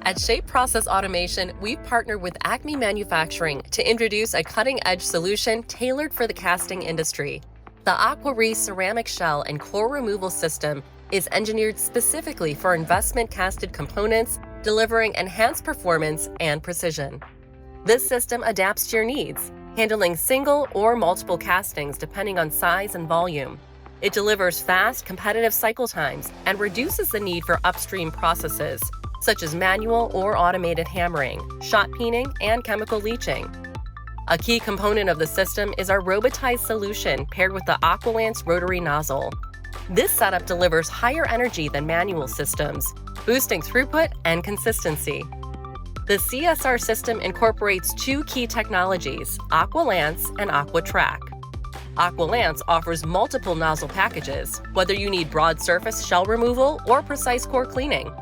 At Shape Process Automation, we've partnered with ACME Manufacturing to introduce a cutting-edge solution tailored for the casting industry. The Aquarese ceramic shell and core removal system is engineered specifically for investment casted components, delivering enhanced performance and precision. This system adapts to your needs, handling single or multiple castings depending on size and volume. It delivers fast, competitive cycle times and reduces the need for upstream processes, such as manual or automated hammering, shot peening, and chemical leeching. A key component of the system is our robotized solution paired with the Aqualance rotary nozzle. This setup delivers higher energy than manual systems, boosting throughput and consistency. The CSR system incorporates two key technologies, Aqualance and AquaTrack. Aqualance offers multiple nozzle packages, whether you need broad surface shell removal or precise core cleaning.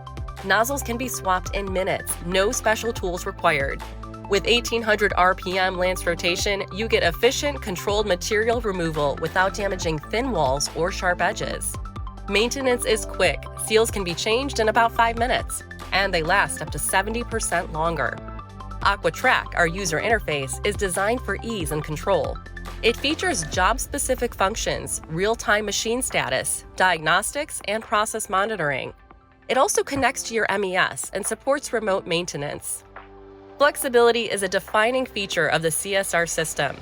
Nozzles can be swapped in minutes, no special tools required. With 1800 RPM lance rotation, you get efficient, controlled material removal without damaging thin walls or sharp edges. Maintenance is quick, seals can be changed in about 5 minutes, and they last up to 70% longer. AquaTrack, our user interface, is designed for ease and control. It features job-specific functions, real-time machine status, diagnostics, and process monitoring. It also connects to your MES and supports remote maintenance. Flexibility is a defining feature of the CSR system.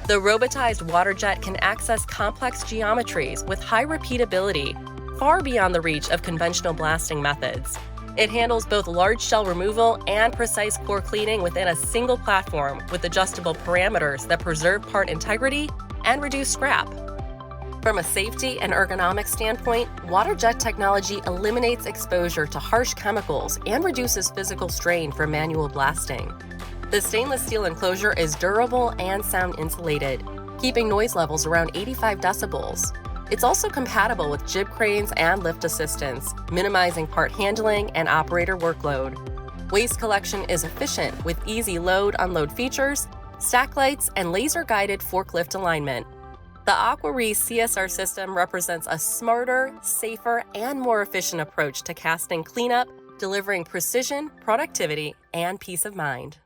The robotized water jet can access complex geometries with high repeatability, far beyond the reach of conventional blasting methods. It handles both large shell removal and precise core cleaning within a single platform with adjustable parameters that preserve part integrity and reduce scrap. From a safety and ergonomic standpoint, water jet technology eliminates exposure to harsh chemicals and reduces physical strain from manual blasting. The stainless steel enclosure is durable and sound insulated, keeping noise levels around 85 decibels. It's also compatible with jib cranes and lift assistance, minimizing part handling and operator workload. Waste collection is efficient with easy load-unload features, stack lights, and laser-guided forklift alignment. The Aquarese CSR system represents a smarter, safer, and more efficient approach to casting cleanup, delivering precision, productivity, and peace of mind.